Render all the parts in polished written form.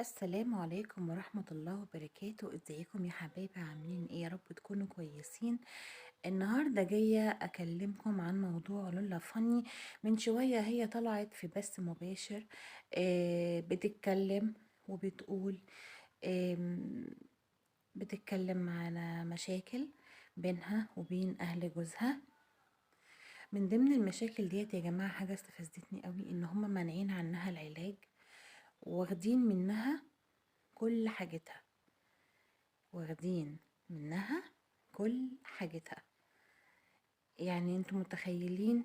السلام عليكم ورحمة الله وبركاته. ازيكم يا حبايبي؟ عاملين ايه؟ يا رب تكونوا كويسين. النهاردة جاية اكلمكم عن موضوع لولا فني. من شوية هي طلعت في بث مباشر، بتتكلم وبتقول، آم، بتتكلم على مشاكل بينها وبين اهل جوزها. من ضمن المشاكل ديت يا جماعة حاجة استفزتني قوي، ان هما مانعين عنها العلاج، واخدين منها كل حاجتها، واخدين منها كل حاجتها. يعني انتوا متخيلين؟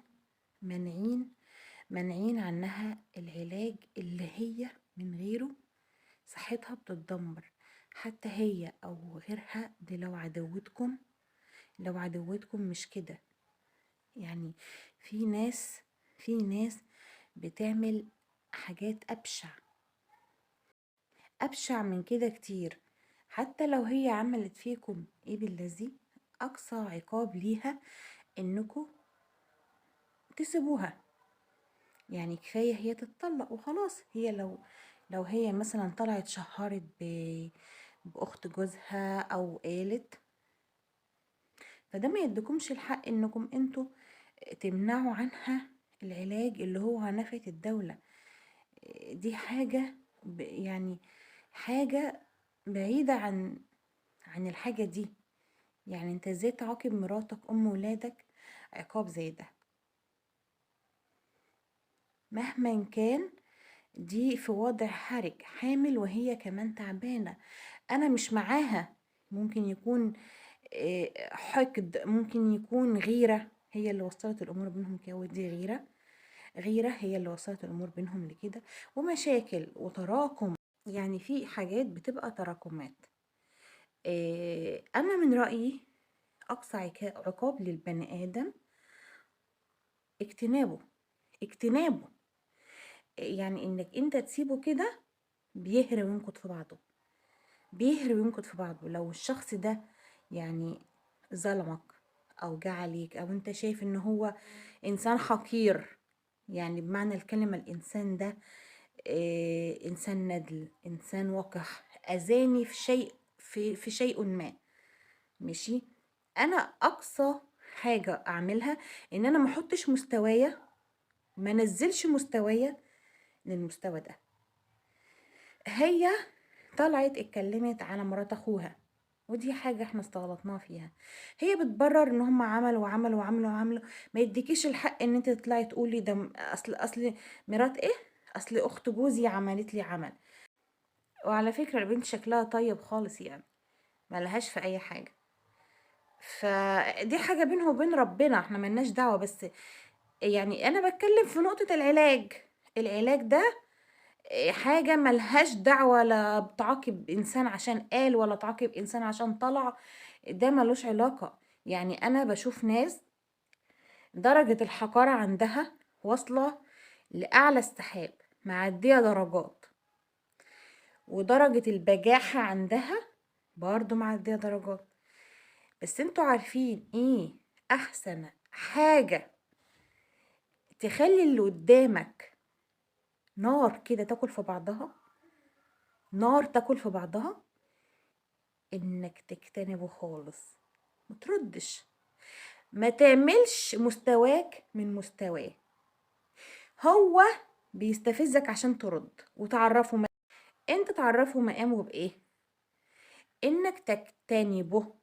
مانعين عنها العلاج اللي هي من غيره صحتها بتتدمر. حتى هي او غيرها، دي لو عدوتكم مش كده. يعني في ناس بتعمل حاجات ابشع من كده كتير. حتى لو هي عملت فيكم ايه بالذي، اقصى عقاب ليها انكم تسيبوها. يعني كفاية هي تتطلق وخلاص. هي لو هي مثلا طلعت شهرت باخت جوزها او قالت، فده ما يدكمش الحق انكم انتوا تمنعوا عنها العلاج اللي هو نفقة الدولة. دي حاجة يعني حاجة بعيدة عن الحاجة دي. يعني انت ازاي تعاقب مراتك ام ولادك عقاب زي ده؟ مهما كان دي في وضع حرج، حامل وهي كمان تعبانة. انا مش معاها. ممكن يكون حقد، ممكن يكون غيرة هي اللي وصلت الامور بينهم كده، ودي غيرة هي اللي وصلت الامور بينهم لكده، ومشاكل وتراكم. يعني في حاجات بتبقى تراكمات. انا من رأيي اقصى عقاب للبني ادم اجتنابه. يعني انك انت تسيبه كده بيهري وينكد في بعضه، لو الشخص ده يعني ظلمك او جه عليك، او انت شايف ان هو انسان حقير. يعني بمعنى الكلمة الانسان ده انسان ندل، انسان وقح، اذاني في شيء ما. ماشي. انا اقصى حاجة اعملها ان انا ما احطش مستوايا، ما نزلش مستوايا للمستوى ده. هي طلعت اتكلمت على مرات اخوها، ودي حاجة احنا استغلطناها فيها. هي بتبرر ان هم عملوا. ما يديكيش الحق ان انت تطلعي تقولي ده اصل مرات ايه، اصل اخت جوزي عملت لي عمل. وعلى فكرة البنت شكلها طيب خالص، يعني ملهاش في اي حاجة. فدي حاجة بينه وبين ربنا، احنا ملناش دعوة. بس يعني انا بتكلم في نقطة العلاج ده حاجة ملهاش دعوة، لا بتعاقب انسان عشان قال، ولا تعاقب انسان عشان طلع. ده ملوش علاقة. يعني انا بشوف ناس درجة الحقارة عندها واصلة لأعلى السحاب، معدية درجات، ودرجة البجاحة عندها برضو معدية درجات. بس انتوا عارفين ايه احسن حاجة تخلي اللي قدامك نار كده تاكل في بعضها؟ نار تاكل في بعضها انك تجتنبه خالص، ما تردش، ما تعملش مستواك من مستواه. هو بيستفزك عشان ترد وتعرفه انت تعرفه مقامه بايه؟ انك تجتنبه،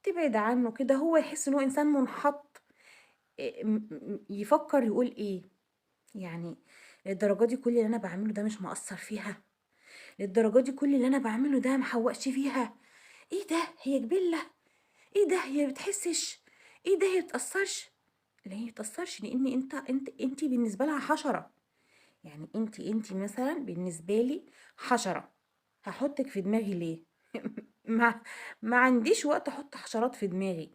تبعد عنه كده. هو يحس انه انسان منحط، يفكر يقول ايه يعني، للدرجه دي كل اللي انا بعمله ده مش مؤثر فيها؟ للدرجه دي كل اللي انا بعمله ده محوقش فيها؟ ايه ده، هي جبله؟ ايه ده، هي بتحسش؟ ايه ده، هي بتأثرش؟ لا، هي بتأثرش، لان انت بالنسبه لها حشره. يعني انت مثلا بالنسبه لي حشره، هحطك في دماغي ليه؟ ما ما عنديش وقت احط حشرات في دماغي.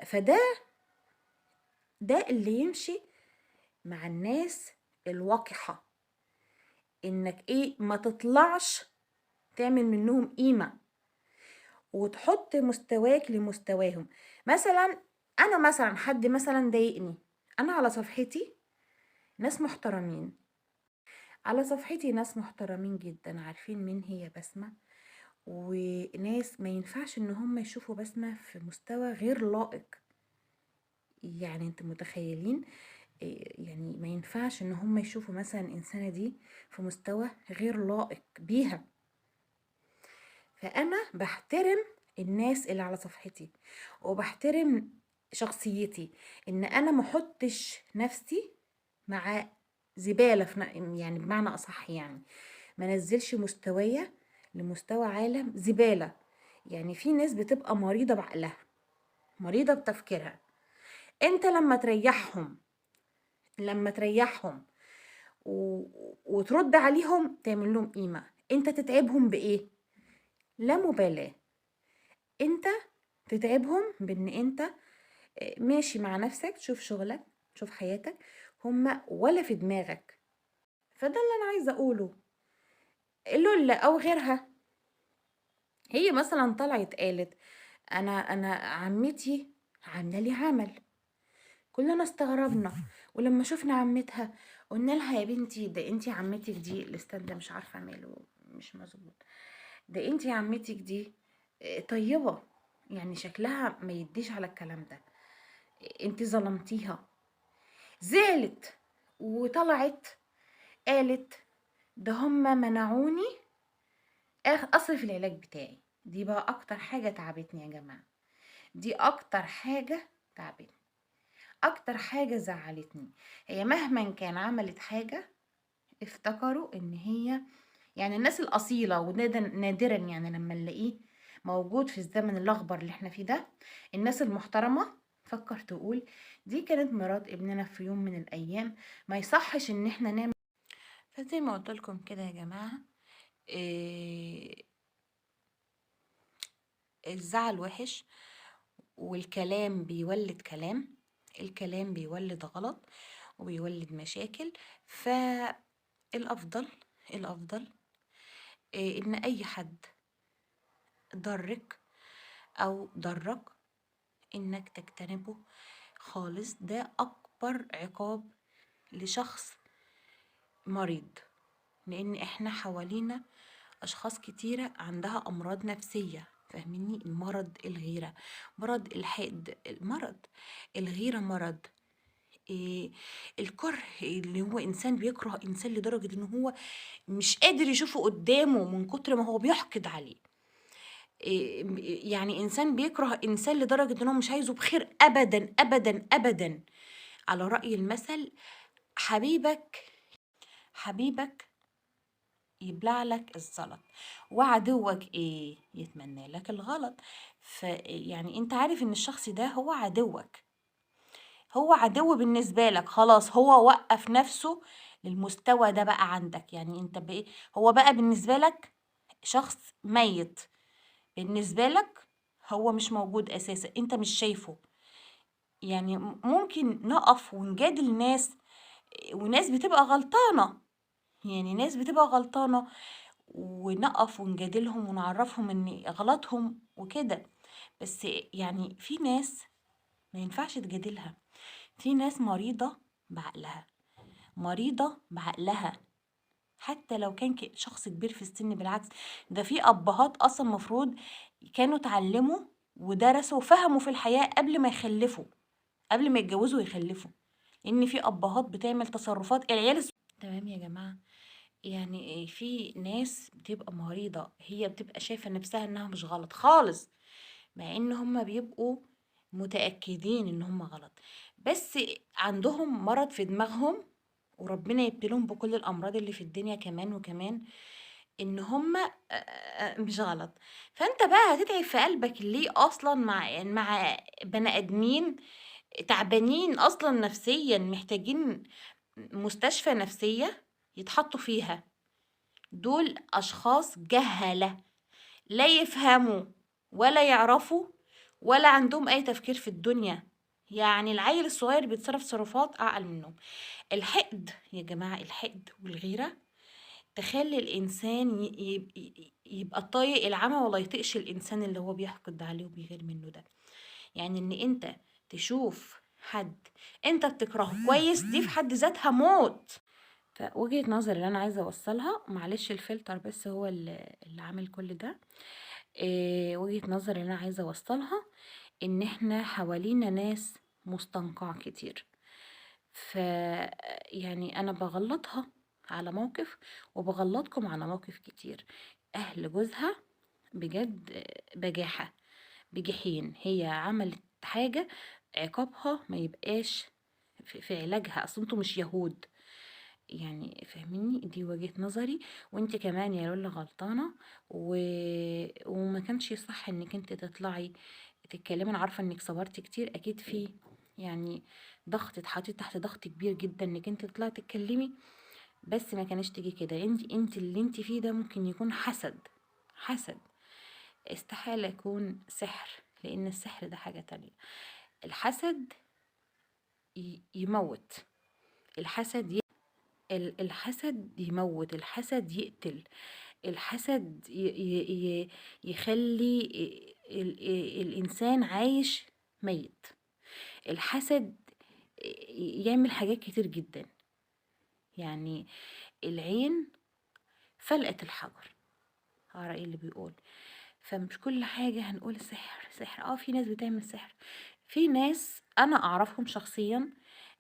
فده اللي يمشي مع الناس الوقحه، انك ايه، ما تطلعش تعمل منهم قيمه وتحط مستواك لمستواهم. مثلا انا مثلا حد مثلا ضايقني، انا على صفحتي ناس محترمين، على صفحتي ناس محترمين جدا عارفين مين هي بسمة، وناس ما ينفعش ان هم يشوفوا بسمة في مستوى غير لائق. يعني انتوا متخيلين؟ يعني ما ينفعش ان هم يشوفوا مثلا الانسانة دي في مستوى غير لائق بيها. فانا بحترم الناس اللي على صفحتي، وبحترم شخصيتي، ان انا ما احطش نفسي مع زبالة يعني بمعنى اصح، يعني ما نزلش مستوايا لمستوى عالم زبالة. يعني في ناس بتبقى مريضة بعقلها، مريضة بتفكيرها. انت لما تريحهم وترد عليهم تعمل لهم قيمة. انت تتعبهم بايه؟ لا مبالاة. انت تتعبهم بان انت ماشي مع نفسك، تشوف شغلك، تشوف حياتك، هما ولا في دماغك. فده اللي انا عايزة اقوله. لولا او غيرها، هي مثلا طلعت قالت انا عمتي عامله لي عمل، كلنا استغربنا. ولما شفنا عمتها قلنا لها يا بنتي ده انتي عمتك دي الاستاذ ده مش عارفه ماله مش مظبوط، ده انتي عمتك دي طيبه، يعني شكلها ما يديش على الكلام ده، انتي ظلمتيها. زعلت وطلعت قالت ده هما منعوني اصرف العلاج بتاعي. دي بقى اكتر حاجه تعبتني يا جماعه، دي اكتر حاجه تعبتني، اكتر حاجه زعلتني. هي مهما كان عملت حاجه افتكروا ان هي، يعني الناس الاصيله، ونادرا يعني لما نلاقيه موجود في الزمن الاخضر اللي احنا فيه ده، الناس المحترمه فكر تقول دي كانت مرات ابننا في يوم من الايام، ما يصحش ان احنا نعمل. فزي ما قلت لكم كده يا جماعه، إيه، الزعل وحش، والكلام بيولد كلام، الكلام بيولد غلط وبيولد مشاكل. فالأفضل الأفضل إن أي حد ضرك أو ضرك إنك تجتنبه خالص. ده أكبر عقاب لشخص مريض، لأن إحنا حوالينا أشخاص كتيرة عندها أمراض نفسية. فاهميني؟ المرض الغيرة، مرض الحقد، المرض الغيرة مرض، إيه، الكره، اللي هو انسان بيكره انسان لدرجه ان هو مش قادر يشوفه قدامه من كتر ما هو بيحقد عليه. يعني انسان بيكره انسان لدرجه ان هو مش عايزه بخير ابدا ابدا ابدا. على راي المثل، حبيبك يبلع لك الزلط، وعدوك ايه يتمنى لك الغلط. فيعني انت عارف ان الشخص ده هو عدوك، هو عدو بالنسبة لك، خلاص هو وقف نفسه للمستوى ده بقى عندك. يعني انت بقى هو بقى بالنسبة لك شخص ميت، بالنسبة لك هو مش موجود اساسا، انت مش شايفه. يعني ممكن نقف ونجادل ناس، وناس بتبقى غلطانة، يعني ناس بتبقى غلطانة ونقف ونجادلهم ونعرفهم ان غلطهم وكده. بس يعني في ناس ما ينفعش تجادلها، في ناس مريضة بعقلها، مريضة بعقلها، حتى لو كان شخص كبير في السن. بالعكس، ده في أبهات أصلا مفروض كانوا اتعلموا ودرسوا وفهموا في الحياة قبل ما يخلفوا، قبل ما يتجوزوا ويخلفوا، لأن في أبهات بتعمل تصرفات العيال تمام يا جماعة. يعني في ناس بتبقى مريضة، هي بتبقى شايفة نفسها إنها مش غلط خالص، مع إن هما بيبقوا متأكدين إن هما غلط، بس عندهم مرض في دماغهم، وربنا يبتلهم بكل الأمراض اللي في الدنيا كمان وكمان، إن هما مش غلط. فأنت بقى هتتعب في قلبك ليه أصلا مع بني آدمين تعبانين أصلا نفسيا، محتاجين مستشفى نفسية يتحطوا فيها. دول أشخاص جهلة، لا يفهموا ولا يعرفوا ولا عندهم أي تفكير في الدنيا. يعني العيل الصغير بيتصرف تصرفات أعقل منهم. الحقد يا جماعة، الحقد والغيرة تخلي الإنسان يبقى طايق العمى ولا يطيقش الإنسان اللي هو بيحقد عليه وبيغير منه ده. يعني إن أنت تشوف حد أنت بتكرهه كويس، دي في حد ذاتها موت. فوجهة نظري اللي انا عايزة اوصلها، معلش الفلتر بس هو اللي عامل كل ده. وجهة نظري اللي انا عايزة اوصلها ان احنا حوالينا ناس مستنقع كتير. ف يعني انا بغلطها على موقف، وبغلطكم على موقف كتير. اهل جوزها بجد بجاحة، بجحين. هي عملت حاجة، عقابها ما يبقاش في علاجها. اصل انتوا مش يهود يعني، فاهميني؟ دي وجهة نظري. وانت كمان يا لولا غلطانة، وما كانش صح انك انت تطلعي تتكلمي. انا عارفة انك صبرتي كتير، اكيد في يعني ضغط، اتحطيتي تحت ضغط كبير جدا انك انت تطلعي تتكلمي، بس ما كانش تيجي كده. انت اللي انت فيه ده ممكن يكون حسد. حسد استحالة يكون سحر، لان السحر ده حاجة تانية. الحسد يموت. الحسد الحسد يموت، الحسد يقتل، الحسد يخلي الإنسان عايش ميت. الحسد يعمل حاجات كتير جدا. يعني العين فلقة الحجر، على رأي اللي بيقول. فمش كل حاجة هنقول سحر سحر. في ناس بتعمل سحر، في ناس أنا أعرفهم شخصيا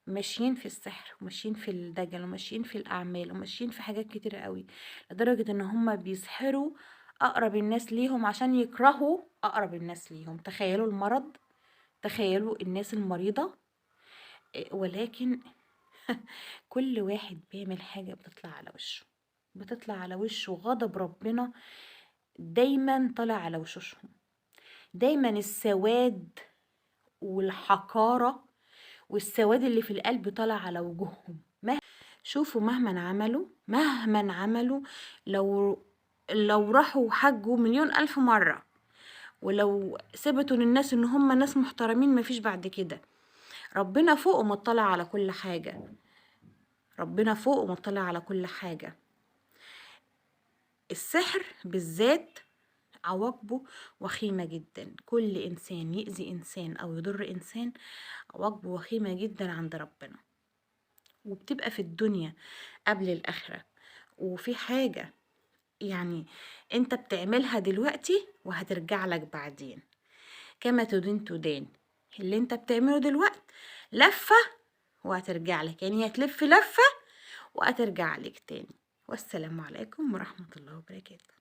ماشيين في السحر، وماشيين في الدجل، وماشيين في الأعمال، وماشيين في حاجات كتيرة قوي، لدرجة ان هما بيسحروا أقرب الناس ليهم عشان يكرهوا أقرب الناس ليهم. تخيلوا المرض، تخيلوا الناس المريضة. ولكن كل واحد بيعمل حاجة بتطلع على وشه، بتطلع على وشه غضب ربنا دايما طالع على وشوشهم. دايما السواد والحقارة والسواد اللي في القلب طالع على وجوههم. شوفوا مهما عملوا، لو راحوا حجوا مليون ألف مرة، ولو ثبتوا للناس ان هم ناس محترمين، مفيش بعد كده. ربنا فوق ومطلع على كل حاجة، ربنا فوق ومطلع على كل حاجة. السحر بالذات عواقبه وخيمة جدا. كل إنسان يأذي إنسان أو يضر إنسان عواقبه وخيمة جدا عند ربنا، وبتبقى في الدنيا قبل الآخرة. وفي حاجة يعني انت بتعملها دلوقتي وهترجع لك بعدين، كما تدين تدان. اللي انت بتعمله دلوقتي لفة وهترجع لك، يعني هتلف لفة وهترجع لك تاني. والسلام عليكم ورحمة الله وبركاته.